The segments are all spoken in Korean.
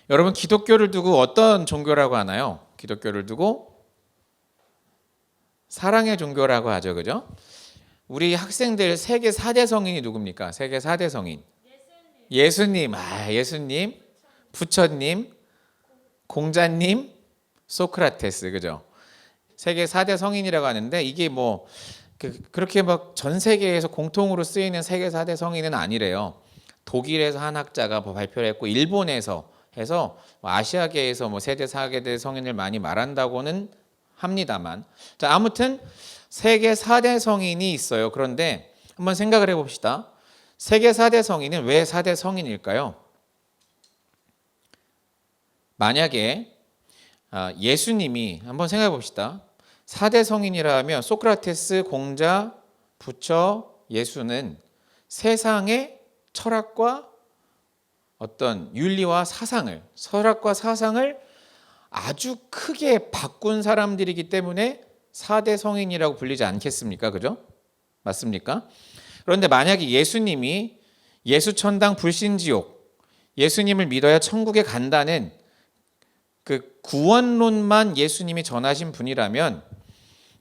여러분, 기독교를 두고 어떤 종교라고 하나요? 기독교를 두고 사랑의 종교라고 하죠. 그죠? 우리 학생들 세계 4대 성인이 누굽니까? 세계 4대 성인. 예수님. 예수님, 부처님, 공자님, 소크라테스. 그죠? 세계 4대 성인이라고 하는데 이게 뭐 그렇게 막 전 세계에서 공통으로 쓰이는 세계 4대 성인은 아니래요. 독일에서 한 학자가 발표를 했고 일본에서 해서 아시아계에서 뭐 세대 4대 성인을 많이 말한다고는 합니다만, 자, 아무튼 세계 4대 성인이 있어요. 그런데 한번 생각을 해봅시다. 세계 4대 성인은 왜 4대 성인일까요? 만약에 예수님이, 한번 생각해 봅시다. 4대 성인이라 하면 소크라테스, 공자, 부처, 예수는 세상의 철학과 어떤 윤리와 사상을, 철학과 사상을 아주 크게 바꾼 사람들이기 때문에 4대 성인이라고 불리지 않겠습니까? 그죠? 맞습니까? 그런데 만약에 예수님이 예수천당 불신지옥, 예수님을 믿어야 천국에 간다는 그 구원론만 예수님이 전하신 분이라면,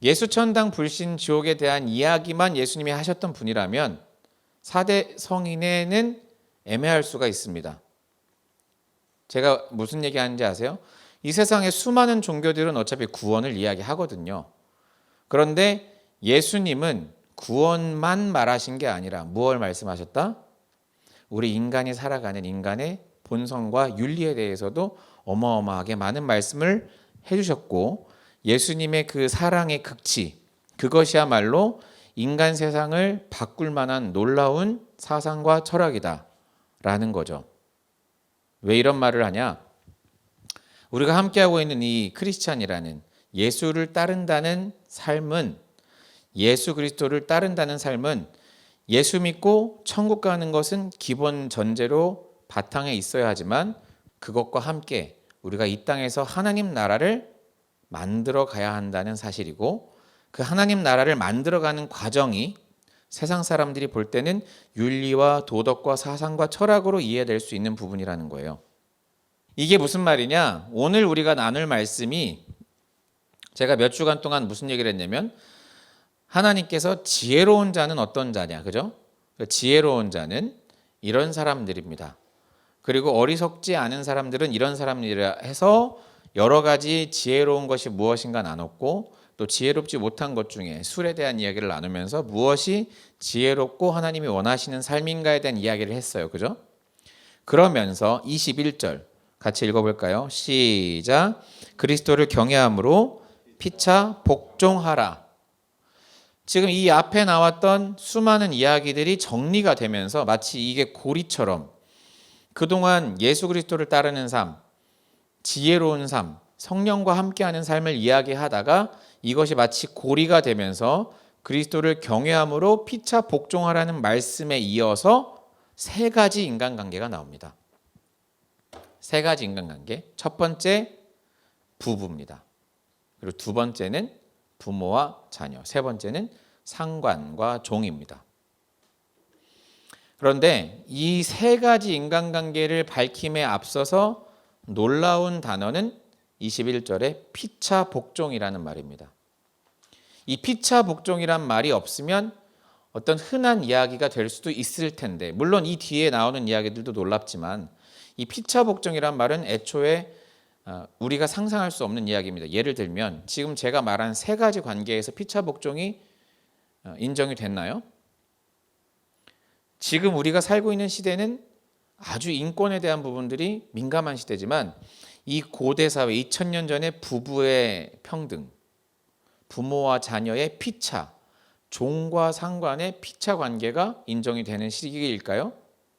예수천당 불신지옥에 대한 이야기만 예수님이 하셨던 분이라면 4대 성인에는 애매할 수가 있습니다. 제가 무슨 얘기하는지 아세요? 이 세상의 수많은 종교들은 어차피 구원을 이야기하거든요. 그런데 예수님은 구원만 말하신 게 아니라 무엇을 말씀하셨다? 우리 인간이 살아가는 인간의 본성과 윤리에 대해서도 어마어마하게 많은 말씀을 해주셨고, 예수님의 그 사랑의 극치, 그것이야말로 인간 세상을 바꿀 만한 놀라운 사상과 철학이다 라는 거죠. 왜 이런 말을 하냐? 우리가 함께하고 있는 이 크리스찬이라는, 예수를 따른다는 삶은, 예수 그리스도를 따른다는 삶은, 예수 믿고 천국 가는 것은 기본 전제로 바탕에 있어야 하지만 그것과 함께 우리가 이 땅에서 하나님 나라를 만들어 가야 한다는 사실이고, 그 하나님 나라를 만들어가는 과정이 세상 사람들이 볼 때는 윤리와 도덕과 사상과 철학으로 이해될 수 있는 부분이라는 거예요. 이게 무슨 말이냐? 오늘 우리가 나눌 말씀이, 제가 몇 주간 동안 무슨 얘기를 했냐면, 하나님께서 지혜로운 자는 어떤 자냐, 그죠? 지혜로운 자는 이런 사람들입니다. 그리고 어리석지 않은 사람들은 이런 사람들이라 해서 여러 가지 지혜로운 것이 무엇인가 나눴고, 또 지혜롭지 못한 것 중에 술에 대한 이야기를 나누면서 무엇이 지혜롭고 하나님이 원하시는 삶인가에 대한 이야기를 했어요. 그죠? 그러면서 21절 같이 읽어볼까요? 시작. 그리스도를 경외함으로 피차 복종하라. 지금 이 앞에 나왔던 수많은 이야기들이 정리가 되면서 마치 이게 고리처럼 그동안 예수 그리스도를 따르는 삶, 지혜로운 삶, 성령과 함께하는 삶을 이야기하다가 이것이 마치 고리가 되면서 그리스도를 경외함으로 피차 복종하라는 말씀에 이어서 세 가지 인간관계가 나옵니다. 세 가지 인간관계. 첫 번째 부부입니다. 그리고 두 번째는 부모와 자녀. 세 번째는 상관과 종입니다. 그런데 이 세 가지 인간관계를 밝힘에 앞서서 놀라운 단어는 21절에 피차 복종이라는 말입니다. 이 피차 복종이란 말이 없으면 어떤 흔한 이야기가 될 수도 있을 텐데, 물론 이 뒤에 나오는 이야기들도 놀랍지만 이 피차 복종이란 말은 애초에 우리가 상상할 수 없는 이야기입니다. 예를 들면 지금 제가 말한 세 가지 관계에서 피차 복종이 인정이 됐나요? 지금 우리가 살고 있는 시대는 아주 인권에 대한 부분들이 민감한 시대지만 이 고대 사회 2000년 전에 부부의 평등, 부모와 자녀의 피차, 종과 상관의 피차 관계가 인정이 되는 시기일까요?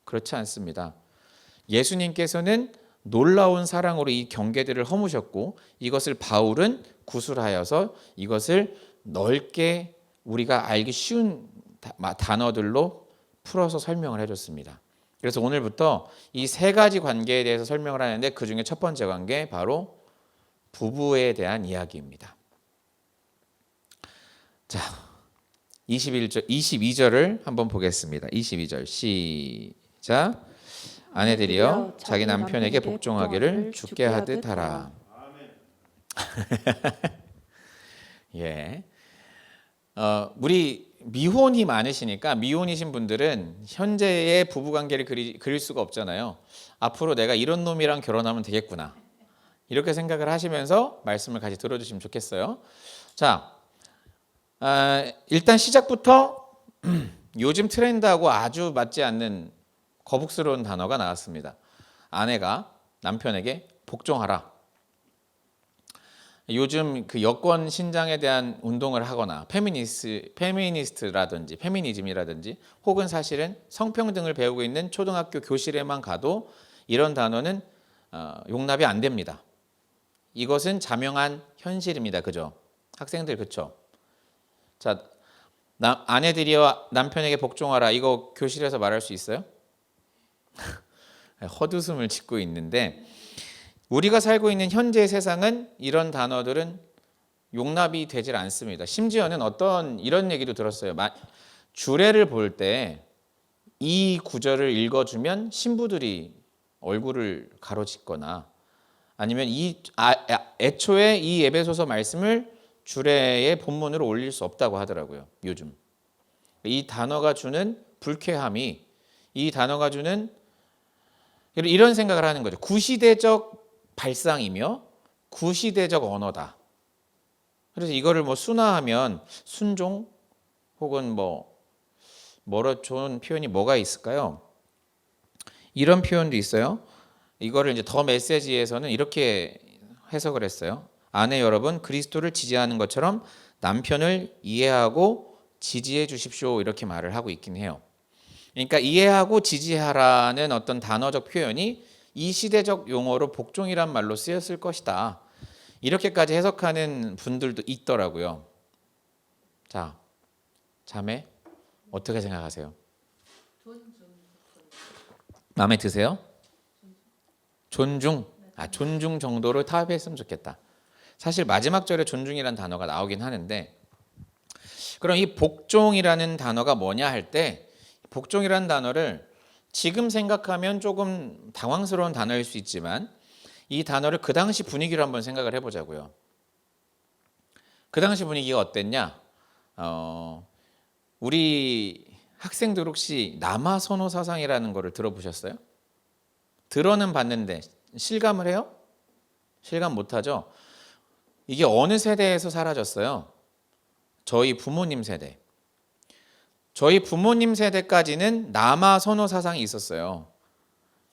그렇지 않습니다. 예수님께서는 놀라운 사랑으로 이 경계들을 허무셨고, 이것을 바울은 구술하여서 이것을 넓게 우리가 알기 쉬운 단어들로 풀어서 설명을 해줬습니다. 그래서 오늘부터 이 세 가지 관계에 대해서 설명을 하는데, 그 중에 첫 번째 관계 바로 부부에 대한 이야기입니다. 자, 22절을 한번 보겠습니다. 22절 시작. 아내들이여 자기 남편에게 복종하기를 주께 하듯 하라. 예. 우리 미혼이 많으시니까 미혼이신 분들은 현재의 부부 관계를 그릴 수가 없잖아요. 앞으로 내가 이런 놈이랑 결혼하면 되겠구나. 이렇게 생각을 하시면서 말씀을 같이 들어주시면 좋겠어요. 자, 일단 시작부터 요즘 트렌드하고 아주 맞지 않는 거북스러운 단어가 나왔습니다. 아내가 남편에게 복종하라. 요즘 그 여권 신장에 대한 운동을 하거나 페미니스트라든지 페미니즘이라든지 혹은 사실은 성평등을 배우고 있는 초등학교 교실에만 가도 이런 단어는 용납이 안 됩니다. 이것은 자명한 현실입니다. 그죠? 학생들 그쵸? 자, 아내들이여 남편에게 복종하라. 이거 교실에서 말할 수 있어요? 헛웃음을 짓고 있는데 우리가 살고 있는 현재의 세상은 이런 단어들은 용납이 되질 않습니다. 심지어는 어떤 이런 얘기도 들었어요. 주례를 볼 때 이 구절을 읽어주면 신부들이 얼굴을 가로짓거나 아니면 애초에 이 에베소서 말씀을 주례의 본문으로 올릴 수 없다고 하더라고요. 요즘 이 단어가 주는 불쾌함이 이 단어가 주는 이런 생각을 하는 거죠. 구시대적 발상이며 구시대적 언어다. 그래서 이거를 뭐 순화하면 순종 혹은 뭐로 좋은 표현이 뭐가 있을까요? 이런 표현도 있어요. 이거를 이제 더 메시지에서는 이렇게 해석을 했어요. 아내 여러분, 그리스도를 지지하는 것처럼 남편을 이해하고 지지해 주십시오. 이렇게 말을 하고 있긴 해요. 그러니까 이해하고 지지하라는 어떤 단어적 표현이 이 시대적 용어로 복종이란 말로 쓰였을 것이다. 이렇게까지 해석하는 분들도 있더라고요. 자, 자매 어떻게 생각하세요? 마음에 드세요? 존중. 존중 정도로 타협했으면 좋겠다. 사실 마지막 절에 존중이라는 단어가 나오긴 하는데 그럼 이 복종이라는 단어가 뭐냐 할 때 복종이라는 단어를 지금 생각하면 조금 당황스러운 단어일 수 있지만 이 단어를 그 당시 분위기로 한번 생각을 해보자고요. 그 당시 분위기가 어땠냐? 우리 학생들 혹시 남아선호 사상이라는 거를 들어보셨어요? 들어는 봤는데 실감을 해요? 실감 못하죠? 이게 어느 세대에서 사라졌어요? 저희 부모님 세대. 저희 부모님 세대까지는 남아선호 사상이 있었어요.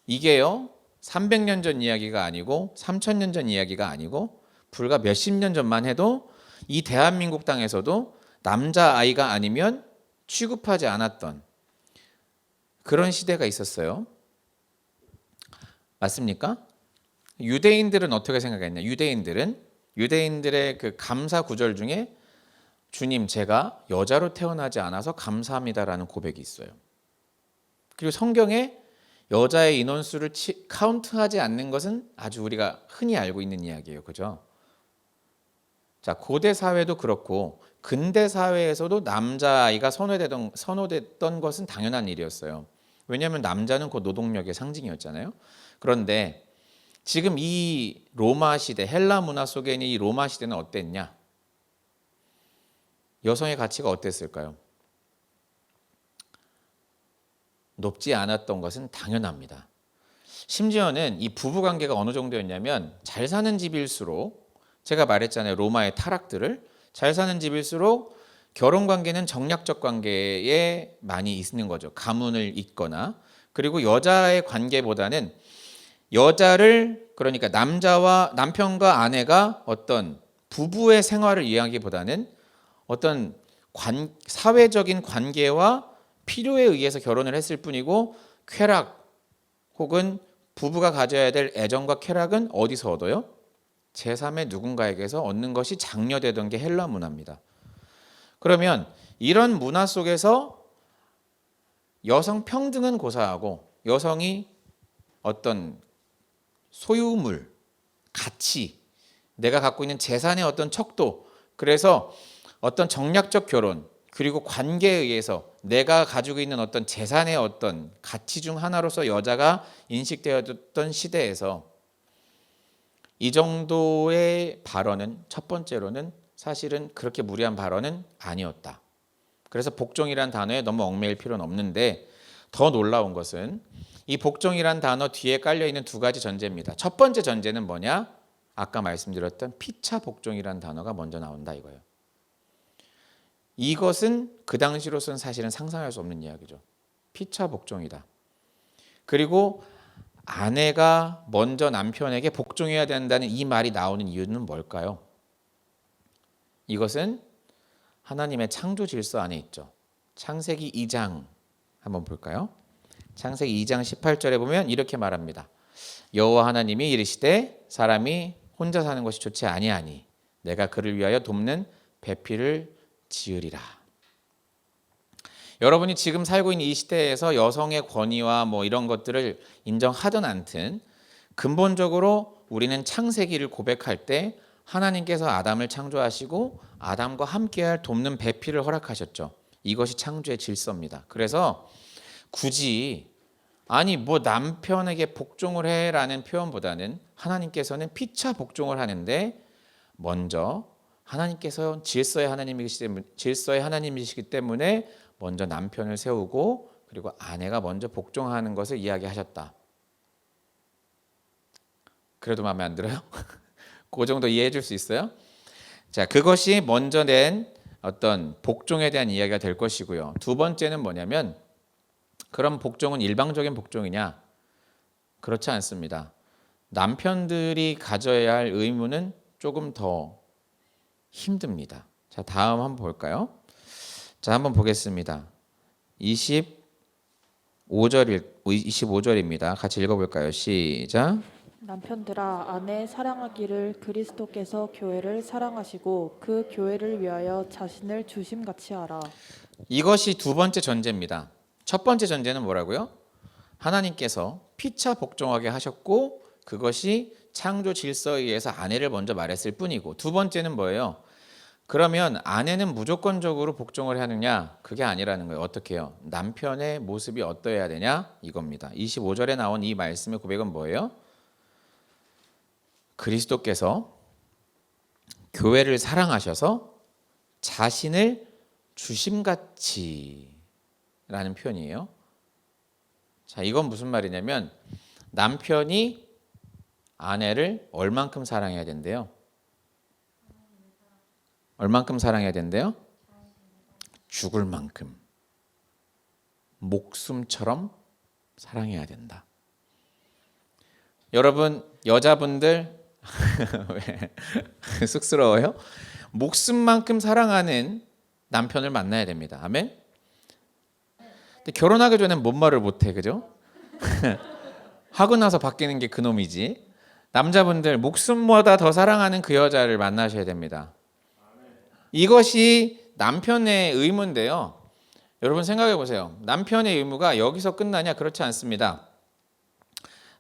이게요 300년 전 이야기가 아니고 3000년 전 이야기가 아니고 불과 몇십 년 전만 해도 이 대한민국 땅에서도 남자아이가 아니면 취급하지 않았던 그런 시대가 있었어요. 맞습니까? 유대인들은 어떻게 생각했냐? 유대인들의 그 감사 구절 중에 주님 제가 여자로 태어나지 않아서 감사합니다라는 고백이 있어요. 그리고 성경에 여자의 인원수를 카운트하지 않는 것은 아주 우리가 흔히 알고 있는 이야기예요. 그죠? 자, 고대 사회도 그렇고 근대 사회에서도 남자아이가 선호됐던 것은 당연한 일이었어요. 왜냐하면 남자는 곧 노동력의 상징이었잖아요. 그런데 지금 이 로마 시대, 헬라 문화 속에 있는 이 로마 시대는 어땠냐? 여성의 가치가 어땠을까요? 높지 않았던 것은 당연합니다. 심지어는 이 부부관계가 어느 정도였냐면 잘 사는 집일수록 제가 말했잖아요. 로마의 타락들을 잘 사는 집일수록 결혼관계는 정략적 관계에 많이 있는 거죠. 가문을 잇거나 그리고 여자의 관계보다는 여자를 그러니까 남편과 아내가 어떤 부부의 생활을 이야기보다는 어떤 사회적인 관계와 필요에 의해서 결혼을 했을 뿐이고 쾌락 혹은 부부가 가져야 될 애정과 쾌락은 어디서 얻어요? 제3의 누군가에게서 얻는 것이 장려되던 게 헬라 문화입니다. 그러면 이런 문화 속에서 여성 평등은 고사하고 여성이 어떤 소유물, 가치, 내가 갖고 있는 재산의 어떤 척도 그래서 어떤 정략적 결혼, 그리고 관계에 의해서 내가 가지고 있는 어떤 재산의 어떤 가치 중 하나로서 여자가 인식되었던 시대에서 이 정도의 발언은 첫 번째로는 사실은 그렇게 무리한 발언은 아니었다. 그래서 복종이란 단어에 너무 얽매일 필요는 없는데 더 놀라운 것은 이 복종이란 단어 뒤에 깔려있는 두 가지 전제입니다. 첫 번째 전제는 뭐냐? 아까 말씀드렸던 피차 복종이란 단어가 먼저 나온다 이거예요. 이것은 그 당시로서는 사실은 상상할 수 없는 이야기죠. 피차 복종이다. 그리고 아내가 먼저 남편에게 복종해야 된다는 이 말이 나오는 이유는 뭘까요? 이것은 하나님의 창조 질서 안에 있죠. 창세기 2장 한번 볼까요? 창세기 2장 18절에 보면 이렇게 말합니다. 여호와 하나님이 이르시되 사람이 혼자 사는 것이 좋지 아니하니 내가 그를 위하여 돕는 배필을 지으리라. 여러분이 지금 살고 있는 이 시대에서 여성의 권위와 뭐 이런 것들을 인정하든 않든 근본적으로 우리는 창세기를 고백할 때 하나님께서 아담을 창조하시고 아담과 함께할 돕는 배필을 허락하셨죠. 이것이 창조의 질서입니다. 그래서 굳이 아니 뭐 남편에게 복종을 해라는 표현보다는 하나님께서는 피차 복종을 하는데 먼저 하나님께서 질서의 하나님이시기 때문에 먼저 남편을 세우고 그리고 아내가 먼저 복종하는 것을 이야기하셨다. 그래도 마음에 안 들어요? 그 정도 이해해 줄 수 있어요? 자, 그것이 먼저 낸 어떤 복종에 대한 이야기가 될 것이고요. 두 번째는 뭐냐면 그럼 복종은 일방적인 복종이냐? 그렇지 않습니다. 남편들이 가져야 할 의무는 조금 더 힘듭니다. 자, 다음 한번 볼까요? 자, 한번 보겠습니다. 25절입니다. 같이 읽어볼까요? 시작. 남편들아 아내 사랑하기를 그리스도께서 교회를 사랑하시고 그 교회를 위하여 자신을 주심같이 하라. 이것이 두 번째 전제입니다. 첫 번째 전제는 뭐라고요? 하나님께서 피차 복종하게 하셨고 그것이 창조 질서에 의해서 아내를 먼저 말했을 뿐이고 두 번째는 뭐예요? 그러면 아내는 무조건적으로 복종을 하느냐? 그게 아니라는 거예요. 어떻게 해요? 남편의 모습이 어떠해야 되냐? 이겁니다. 25절에 나온 이 말씀의 고백은 뭐예요? 그리스도께서 교회를 사랑하셔서 자신을 주심같이 라는 표현이에요. 자, 이건 무슨 말이냐면 남편이 아내를 얼만큼 사랑해야 된대요? 얼만큼 사랑해야 된대요? 죽을 만큼 목숨처럼 사랑해야 된다. 여러분 여자분들 왜 쑥스러워요? 목숨만큼 사랑하는 남편을 만나야 됩니다. 아멘. 근데 결혼하기 전엔 뭔 말을 못해, 그죠? 하고 나서 바뀌는 게 그놈이지. 남자분들 목숨보다 더 사랑하는 그 여자를 만나셔야 됩니다. 이것이 남편의 의무인데요. 여러분 생각해 보세요. 남편의 의무가 여기서 끝나냐? 그렇지 않습니다.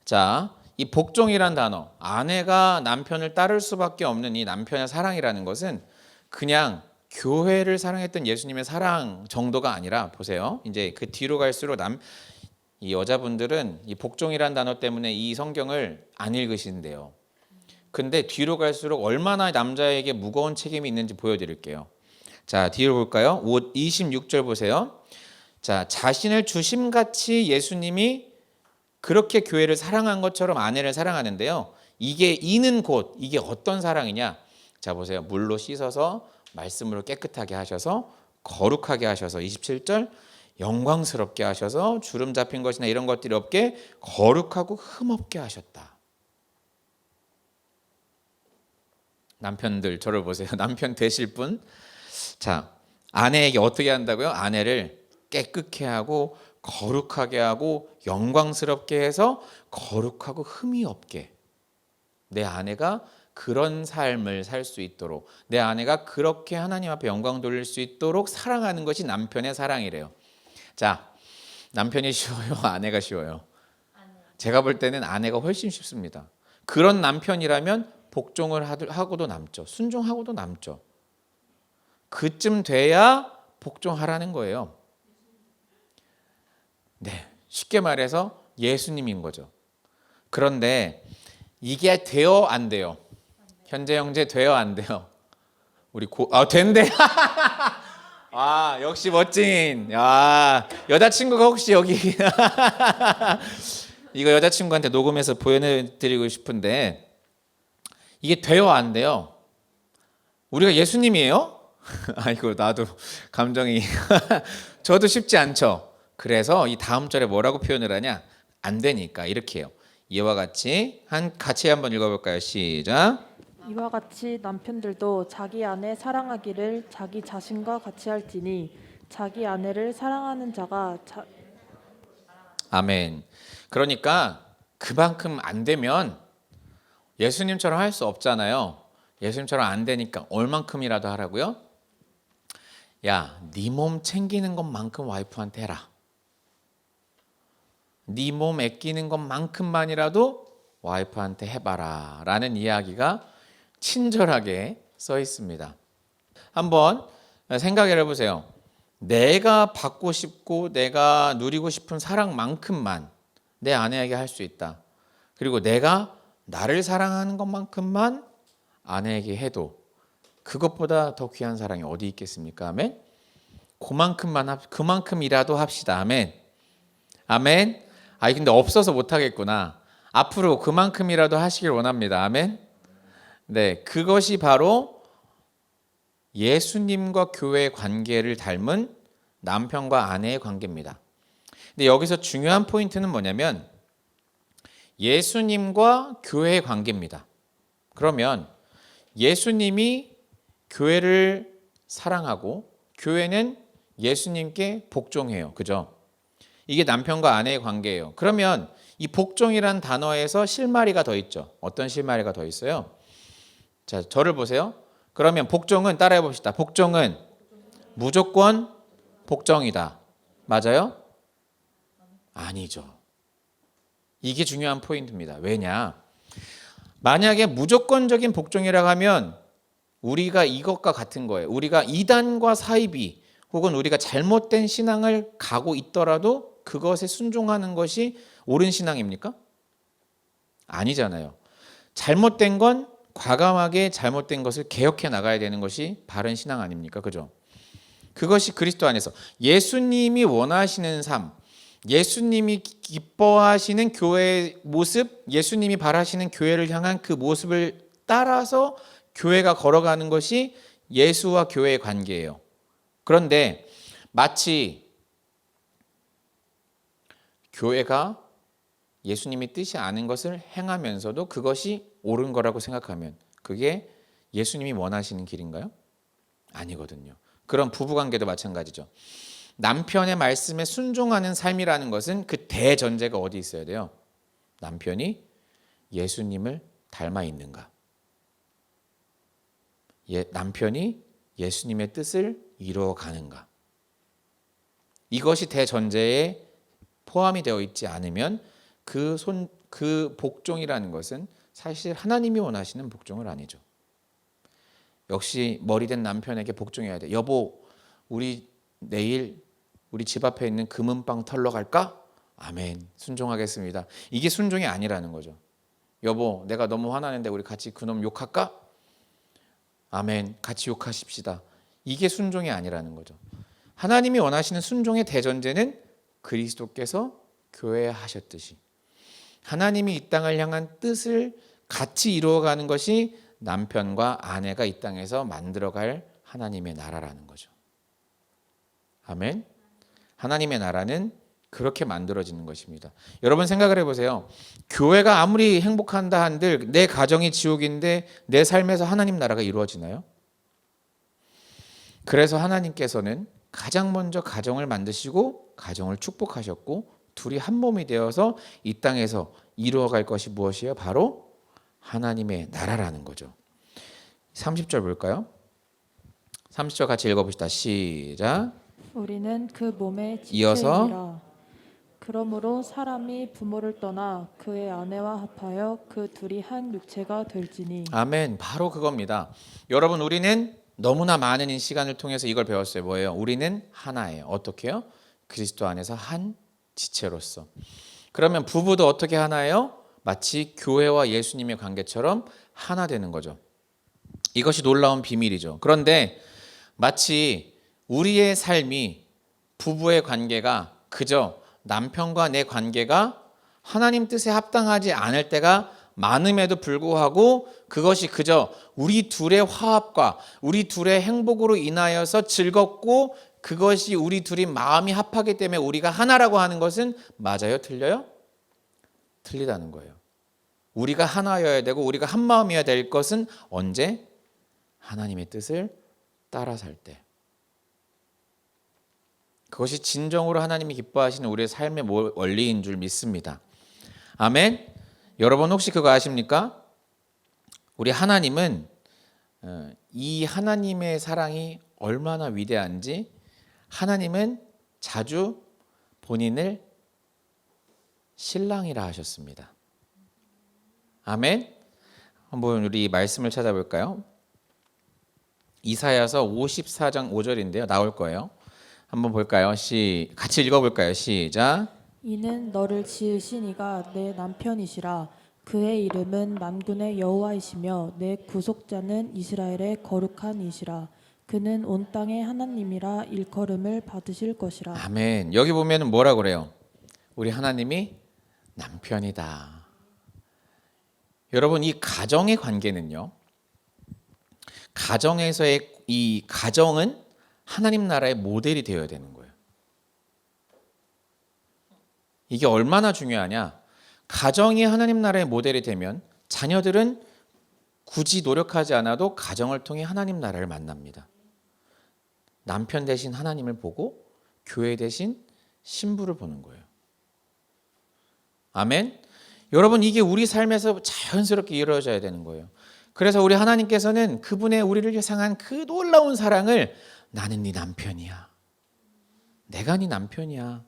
자, 이 복종이란 단어, 아내가 남편을 따를 수밖에 없는 이 남편의 사랑이라는 것은 그냥 교회를 사랑했던 예수님의 사랑 정도가 아니라 보세요. 이제 그 뒤로 갈수록 이 여자분들은 이 복종이란 단어 때문에 이 성경을 안 읽으신대요. 근데 뒤로 갈수록 얼마나 남자에게 무거운 책임이 있는지 보여드릴게요. 자, 뒤로 볼까요? 26절 보세요. 자, 자신을 주심같이 예수님이 그렇게 교회를 사랑한 것처럼 아내를 사랑하는데요. 이는 곧 이게 어떤 사랑이냐? 자, 보세요. 물로 씻어서 말씀으로 깨끗하게 하셔서 거룩하게 하셔서 27절 영광스럽게 하셔서 주름 잡힌 것이나 이런 것들이 없게 거룩하고 흠없게 하셨다. 남편들 저를 보세요. 남편 되실 분. 자, 아내에게 어떻게 한다고요? 아내를 깨끗게 하고 거룩하게 하고 영광스럽게 해서 거룩하고 흠이 없게 내 아내가 그런 삶을 살 수 있도록 내 아내가 그렇게 하나님 앞에 영광 돌릴 수 있도록 사랑하는 것이 남편의 사랑이래요. 자, 남편이 쉬워요? 아내가 쉬워요? 제가 볼 때는 아내가 훨씬 쉽습니다. 그런 남편이라면 복종을 하고도 남죠. 순종하고도 남죠. 그쯤 돼야 복종하라는 거예요. 네, 쉽게 말해서 예수님인 거죠. 그런데 이게 돼요, 안 돼요? 현재 형제 돼요, 안 돼요? 우리 된대. 아, 역시 멋진. 야, 여자친구가 혹시 여기 이거 여자친구한테 녹음해서 보여드리고 싶은데 이게 돼요, 안 돼요? 우리가 예수님이에요? 아이고, 나도 감정이 저도 쉽지 않죠. 그래서 이 다음 절에 뭐라고 표현을 하냐? 안 되니까 이렇게 해요. 이와 같이 같이 한번 읽어볼까요? 시작. 이와 같이 남편들도 자기 아내 사랑하기를 자기 자신과 같이 할지니 자기 아내를 사랑하는 자가 아멘. 그러니까 그만큼 안 되면 예수님처럼 할 수 없잖아요. 예수님처럼 안 되니까 얼만큼이라도 하라고요? 야, 네 몸 챙기는 것만큼 와이프한테 해라. 네 몸 아끼는 것만큼만이라도 와이프한테 해봐라 라는 이야기가 친절하게 써 있습니다. 한번 생각해 보세요. 내가 받고 싶고 내가 누리고 싶은 사랑만큼만 내 아내에게 할 수 있다. 그리고 내가 나를 사랑하는 것만큼만 아내에게 해도 그것보다 더 귀한 사랑이 어디 있겠습니까? 아멘. 그만큼이라도 합시다. 아멘. 아멘. 아니 근데 없어서 못 하겠구나. 앞으로 그만큼이라도 하시길 원합니다. 아멘. 네, 그것이 바로 예수님과 교회의 관계를 닮은 남편과 아내의 관계입니다. 근데 여기서 중요한 포인트는 뭐냐면 예수님과 교회의 관계입니다. 그러면 예수님이 교회를 사랑하고 교회는 예수님께 복종해요. 그죠? 이게 남편과 아내의 관계예요. 그러면 이 복종이란 단어에서 실마리가 더 있죠. 어떤 실마리가 더 있어요? 자, 저를 보세요. 그러면 복종은 따라해 봅시다. 복종은 무조건 복종이다. 맞아요? 아니죠. 이게 중요한 포인트입니다. 왜냐? 만약에 무조건적인 복종이라고 하면 우리가 이것과 같은 거예요. 우리가 이단과 사이비 혹은 우리가 잘못된 신앙을 가고 있더라도 그것에 순종하는 것이 옳은 신앙입니까? 아니잖아요. 잘못된 건 과감하게 잘못된 것을 개혁해 나가야 되는 것이 바른 신앙 아닙니까? 그죠? 그것이 그리스도 안에서 예수님이 원하시는 삶, 예수님이 기뻐하시는 교회의 모습, 예수님이 바라시는 교회를 향한 그 모습을 따라서 교회가 걸어가는 것이 예수와 교회의 관계예요. 그런데 마치 교회가 예수님이 뜻이 아닌 것을 행하면서도 그것이 옳은 거라고 생각하면 그게 예수님이 원하시는 길인가요? 아니거든요. 그런 부부관계도 마찬가지죠. 남편의 말씀에 순종하는 삶이라는 것은 그 대전제가 어디 있어야 돼요? 남편이 예수님을 닮아 있는가? 남편이 예수님의 뜻을 이루어 가는가? 이것이 대전제에 포함이 되어 있지 않으면 그 복종이라는 것은 사실 하나님이 원하시는 복종은 아니죠. 역시 머리된 남편에게 복종해야 돼. 여보, 우리 내일 우리 집 앞에 있는 금은방 털러 갈까? 아멘. 순종하겠습니다. 이게 순종이 아니라는 거죠. 여보, 내가 너무 화나는데 우리 같이 그놈 욕할까? 아멘. 같이 욕하십시다. 이게 순종이 아니라는 거죠. 하나님이 원하시는 순종의 대전제는 그리스도께서 교회에 하셨듯이 하나님이 이 땅을 향한 뜻을 같이 이루어가는 것이 남편과 아내가 이 땅에서 만들어갈 하나님의 나라라는 거죠. 아멘. 하나님의 나라는 그렇게 만들어지는 것입니다. 여러분 생각을 해보세요. 교회가 아무리 행복한다 한들 내 가정이 지옥인데 내 삶에서 하나님 나라가 이루어지나요? 그래서 하나님께서는 가장 먼저 가정을 만드시고 가정을 축복하셨고 둘이 한 몸이 되어서 이 땅에서 이루어갈 것이 무엇이에요? 바로 하나님의 나라라는 거죠. 30절 볼까요? 30절 같이 읽어봅시다. 시작. 우리는 그 몸의 이어서 지체이니라. 그러므로 사람이 부모를 떠나 그의 아내와 합하여 그 둘이 한 육체가 될지니. 아멘. 바로 그겁니다. 여러분 우리는 너무나 많은 시간을 통해서 이걸 배웠어요. 뭐예요? 우리는 하나예요. 어떻게요? 그리스도 안에서 한 지체로서. 그러면 부부도 어떻게 하나예요? 마치 교회와 예수님의 관계처럼 하나 되는 거죠. 이것이 놀라운 비밀이죠. 그런데 마치 우리의 삶이 부부의 관계가 그저 남편과 내 관계가 하나님 뜻에 합당하지 않을 때가 많음에도 불구하고 그것이 그저 우리 둘의 화합과 우리 둘의 행복으로 인하여서 즐겁고 그것이 우리 둘이 마음이 합하기 때문에 우리가 하나라고 하는 것은 맞아요? 틀려요? 틀리다는 거예요. 우리가 하나여야 되고 우리가 한 마음이어야 될 것은 언제? 하나님의 뜻을 따라 살 때. 그것이 진정으로 하나님이 기뻐하시는 우리의 삶의 원리인 줄 믿습니다. 아멘. 여러분 혹시 그거 아십니까? 우리 하나님은 이 하나님의 사랑이 얼마나 위대한지 하나님은 자주 본인을 신랑이라 하셨습니다. 아멘. 한번 우리 말씀을 찾아볼까요? 이사야서 54장 5절인데요. 나올 거예요. 한번 볼까요? 같이 읽어볼까요? 시작. 이는 너를 지으신 이가 내 남편이시라. 그의 이름은 만군의 여호와이시며 내 구속자는 이스라엘의 거룩한 이시라. 그는 온 땅의 하나님이라 일컬음을 받으실 것이라. 아멘. 여기 보면은 뭐라 그래요? 우리 하나님이 남편이다. 여러분 이 가정의 관계는요. 가정에서의 이 가정은 하나님 나라의 모델이 되어야 되는 거예요. 이게 얼마나 중요하냐? 가정이 하나님 나라의 모델이 되면 자녀들은 굳이 노력하지 않아도 가정을 통해 하나님 나라를 만납니다. 남편 대신 하나님을 보고 교회 대신 신부를 보는 거예요. 아멘. 여러분 이게 우리 삶에서 자연스럽게 이루어져야 되는 거예요. 그래서 우리 하나님께서는 그분의 우리를 향한 그 놀라운 사랑을 나는 네 남편이야. 내가 네 남편이야.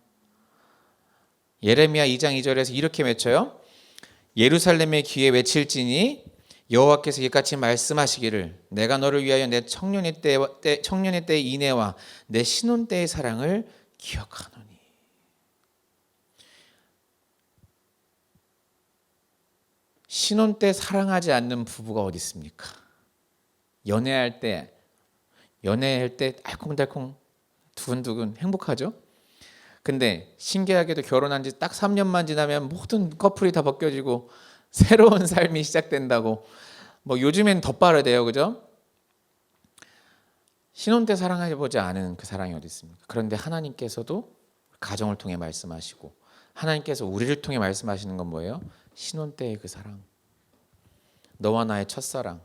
예레미야 2장 2절에서 이렇게 외쳐요. 예루살렘의 귀에 외칠지니 여호와께서 이같이 말씀하시기를 내가 너를 위하여 내 청년의 때의 인애와 내 신혼 때의 사랑을 기억하노니. 신혼 때 사랑하지 않는 부부가 어디 있습니까? 연애할 때 알콩달콩 두근두근 행복하죠? 근데 신기하게도 결혼한 지 딱 3년만 지나면 모든 커플이 다 벗겨지고 새로운 삶이 시작된다고. 뭐 요즘엔 더 빠르대요, 그죠? 신혼 때 사랑해 보지 않은 그 사랑이 어디 있습니까? 그런데 하나님께서도 가정을 통해 말씀하시고 하나님께서 우리를 통해 말씀하시는 건 뭐예요? 신혼 때의 그 사랑. 너와 나의 첫사랑.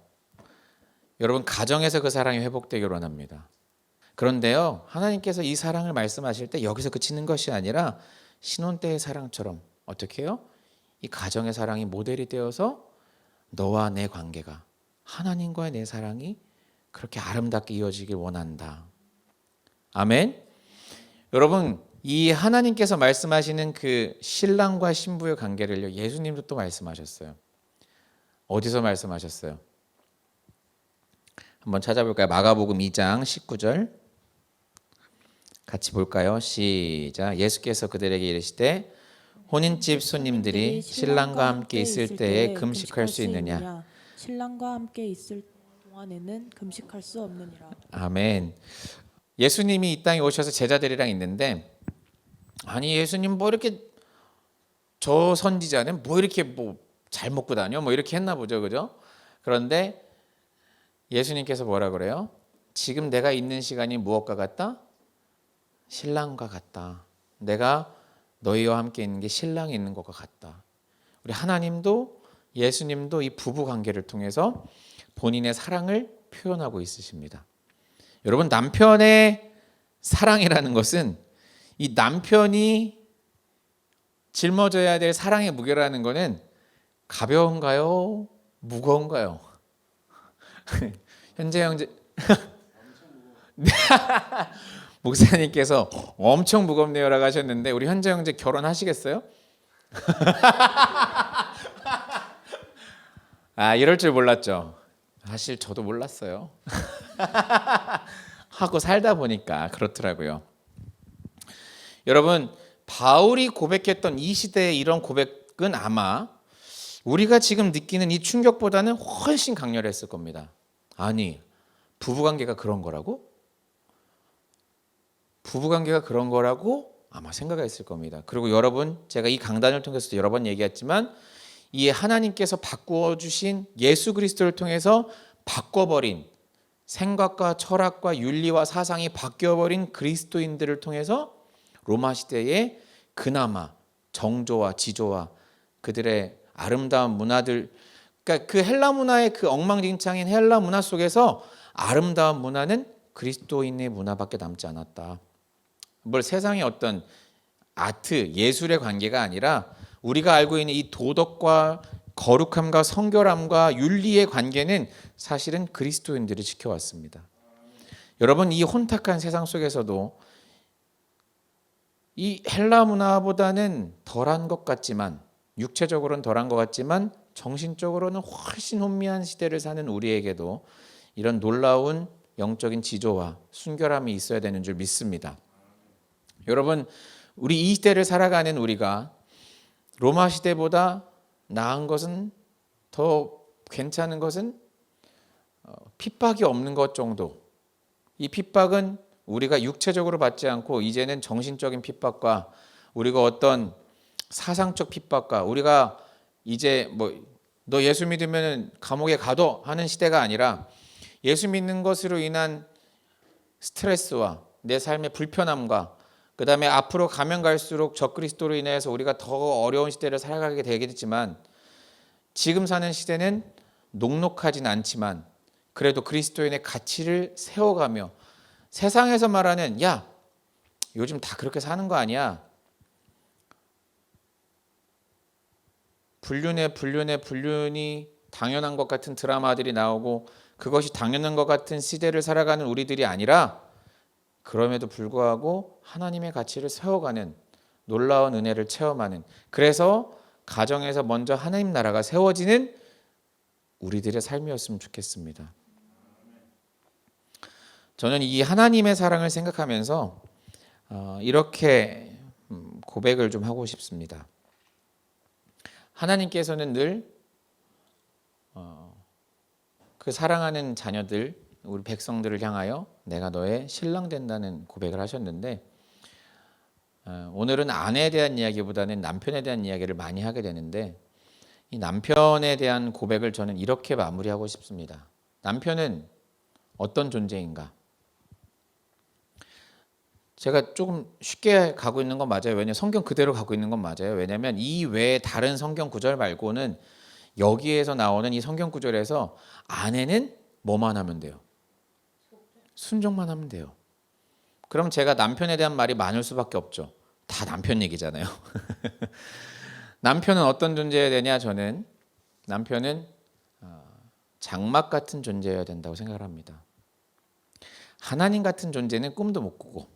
여러분 가정에서 그 사랑이 회복되기를 원합니다. 그런데요, 하나님께서 이 사랑을 말씀하실 때 여기서 그치는 것이 아니라 신혼 때의 사랑처럼 어떻게 해요? 이 가정의 사랑이 모델이 되어서 너와 내 관계가 하나님과의 내 사랑이 그렇게 아름답게 이어지길 원한다. 아멘. 여러분 이 하나님께서 말씀하시는 그 신랑과 신부의 관계를요 예수님도 또 말씀하셨어요. 어디서 말씀하셨어요? 한번 찾아볼까요? 마가복음 2장 19절 같이 볼까요? 시작. 예수께서 그들에게 이르시되 혼인집 손님들이 신랑과 함께 있을 때에 금식할 수 있느냐? 신랑과 함께 있을 동안에는 금식할 수 없느니라. 아멘. 예수님이 이 땅에 오셔서 제자들이랑 있는데 아니 예수님 뭐 이렇게 저 선지자는 뭐 이렇게 뭐 잘 먹고 다녀? 뭐 이렇게 했나 보죠. 그죠? 그런데 예수님께서 뭐라 그래요? 지금 내가 있는 시간이 무엇과 같다? 신랑과 같다. 내가 너희와 함께 있는 게 신랑이 있는 것과 같다. 우리 하나님도 예수님도 이 부부 관계를 통해서 본인의 사랑을 표현하고 있으십니다. 여러분 남편의 사랑이라는 것은 이 남편이 짊어져야 될 사랑의 무게라는 것은 가벼운가요? 무거운가요? 현재 형제 목사님께서 엄청 무겁네요라고 하셨는데 우리 현재 형제 결혼하시겠어요? 아 이럴 줄 몰랐죠. 사실 저도 몰랐어요. 하고 살다 보니까 그렇더라고요. 여러분, 바울이 고백했던 이 시대의 이런 고백은 아마 우리가 지금 느끼는 이 충격보다는 훨씬 강렬했을 겁니다. 아니, 부부관계가 그런 거라고? 부부관계가 그런 거라고 아마 생각했을 겁니다. 그리고 여러분, 제가 이 강단을 통해서 여러 번 얘기했지만 이 하나님께서 바꾸어 주신 예수 그리스도를 통해서 바꿔버린 생각과 철학과 윤리와 사상이 바뀌어버린 그리스도인들을 통해서 로마 시대에 그나마 정조와 지조와 그들의 아름다운 문화들, 그러니까 그 헬라 문화의 그 엉망진창인 헬라 문화 속에서 아름다운 문화는 그리스도인의 문화밖에 남지 않았다. 뭘 세상의 어떤 아트, 예술의 관계가 아니라 우리가 알고 있는 이 도덕과 거룩함과 성결함과 윤리의 관계는 사실은 그리스도인들이 지켜왔습니다. 여러분, 이 혼탁한 세상 속에서도 이 헬라 문화보다는 덜한 것 같지만, 육체적으로는 덜한 것 같지만 정신적으로는 훨씬 혼미한 시대를 사는 우리에게도 이런 놀라운 영적인 지조와 순결함이 있어야 되는 줄 믿습니다. 여러분, 우리 이 시대를 살아가는 우리가 로마 시대보다 나은 것은, 더 괜찮은 것은 핍박이 없는 것 정도. 이 핍박은 우리가 육체적으로 받지 않고 이제는 정신적인 핍박과 우리가 어떤 사상적 핍박과 우리가 이제 너 예수 믿으면 감옥에 가둬 하는 시대가 아니라 예수 믿는 것으로 인한 스트레스와 내 삶의 불편함과 그 다음에 앞으로 가면 갈수록 적그리스도로 인해서 우리가 더 어려운 시대를 살아가게 되겠지만 지금 사는 시대는 녹록하진 않지만 그래도 그리스도인의 가치를 세워가며 세상에서 말하는 야 요즘 다 그렇게 사는 거 아니야, 불륜이 당연한 것 같은 드라마들이 나오고 그것이 당연한 것 같은 시대를 살아가는 우리들이 아니라 그럼에도 불구하고 하나님의 가치를 세워가는 놀라운 은혜를 체험하는, 그래서 가정에서 먼저 하나님 나라가 세워지는 우리들의 삶이었으면 좋겠습니다. 저는 이 하나님의 사랑을 생각하면서 이렇게 고백을 좀 하고 싶습니다. 하나님께서는 늘 그 사랑하는 자녀들, 우리 백성들을 향하여 내가 너의 신랑 된다는 고백을 하셨는데 오늘은 아내에 대한 이야기보다는 남편에 대한 이야기를 많이 하게 되는데 이 남편에 대한 고백을 저는 이렇게 마무리하고 싶습니다. 남편은 어떤 존재인가? 제가 조금 쉽게 가고 있는 건 맞아요. 왜냐하면 성경 그대로 가고 있는 건 맞아요. 왜냐하면 이 외에 다른 성경 구절 말고는 여기에서 나오는 이 성경 구절에서 아내는 뭐만 하면 돼요? 순종만 하면 돼요. 그럼 제가 남편에 대한 말이 많을 수밖에 없죠. 다 남편 얘기잖아요. 남편은 어떤 존재여야 되냐? 저는 남편은 장막 같은 존재여야 된다고 생각을 합니다. 하나님 같은 존재는 꿈도 못 꾸고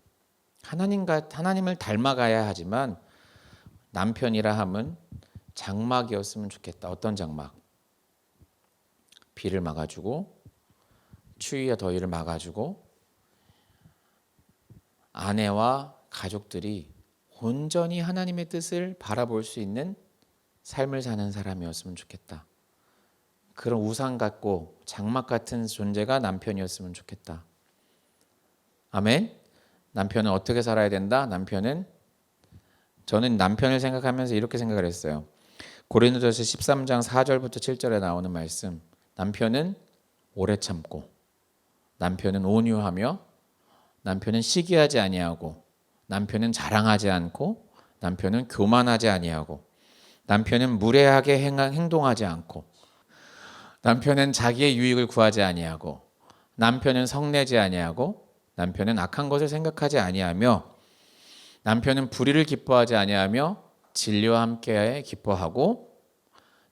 하나님을 닮아가야 하지만 남편이라 함은 장막이었으면 좋겠다. 어떤 장막? 비를 막아주고 추위와 더위를 막아주고 아내와 가족들이 온전히 하나님의 뜻을 바라볼 수 있는 삶을 사는 사람이었으면 좋겠다. 그런 우상 같고 장막 같은 존재가 남편이었으면 좋겠다. 아멘. 남편은 어떻게 살아야 된다? 저는 남편을 생각하면서 이렇게 생각을 했어요. 고린도전서 13장 4절부터 7절에 나오는 말씀. 남편은 오래 참고, 남편은 온유하며, 남편은 시기하지 아니하고, 남편은 자랑하지 않고, 남편은 교만하지 아니하고, 남편은 무례하게 행동하지 않고, 남편은 자기의 유익을 구하지 아니하고, 남편은 성내지 아니하고, 남편은 악한 것을 생각하지 아니하며, 남편은 불의를 기뻐하지 아니하며 진리와 함께 기뻐하고,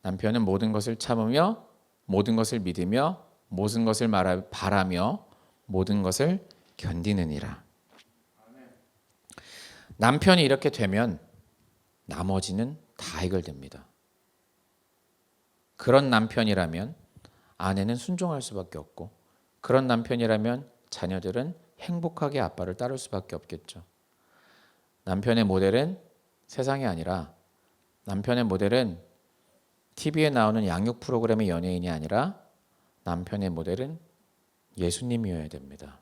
남편은 모든 것을 참으며 모든 것을 믿으며 모든 것을 바라며 모든 것을 견디느니라. 남편이 이렇게 되면 나머지는 다 해결됩니다. 그런 남편이라면 아내는 순종할 수밖에 없고 그런 남편이라면 자녀들은 행복하게 아빠를 따를 수밖에 없겠죠. 남편의 모델은 세상이 아니라, 남편의 모델은 TV에 나오는 양육 프로그램의 연예인이 아니라 남편의 모델은 예수님이어야 됩니다.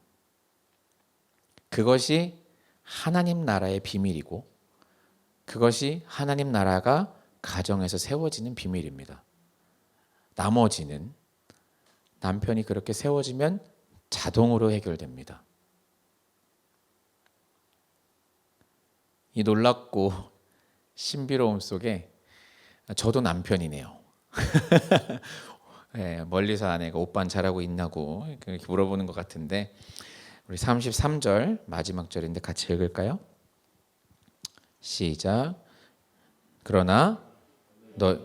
그것이 하나님 나라의 비밀이고, 그것이 하나님 나라가 가정에서 세워지는 비밀입니다. 나머지는 남편이 그렇게 세워지면 자동으로 해결됩니다. 이 놀랍고 신비로움 속에 저도 남편이네요. 네, 멀리서 아내가 오빠는 잘하고 있냐고 그렇게 물어보는 것 같은데, 우리 33절 마지막 절인데 같이 읽을까요? 시작. 그러나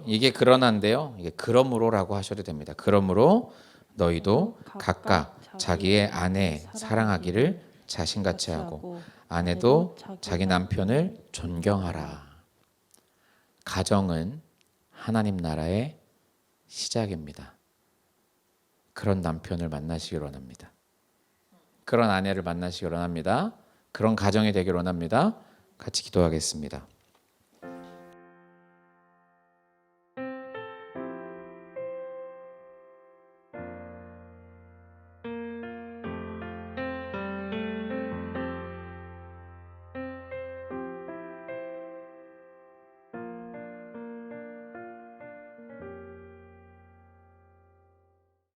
이게 그러나인데요. 이게 그러므로라고 하셔도 됩니다. 그러므로 너희도 각각 자기의 아내 사랑하기를 자신같이 하고 아내도 자기 남편을 존경하라. 가정은 하나님 나라의 시작입니다. 그런 남편을 만나시길 원합니다. 그런 아내를 만나시길 원합니다. 그런 가정이 되길 원합니다. 같이 기도하겠습니다.